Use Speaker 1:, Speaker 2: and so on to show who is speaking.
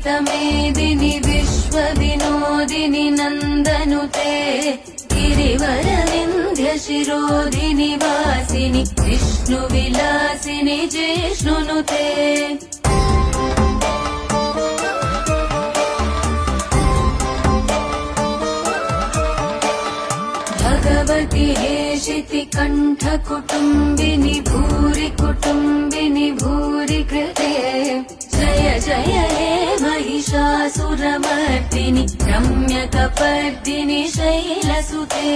Speaker 1: विदितमेदिनि विश्वविनोदिनि नन्दनुते गिरिवरविन्ध्यशिरोधिनि वासिनि विष्णुविलासिनि जिष्णुनुते भगवति हेशिति कण्ठकुटुम्बिनि भूरि कुटुम्बिनि भूरि कृते जय जय हे महिषासुरमर्दिनि रम्यकपर्दिनि शैलसुते।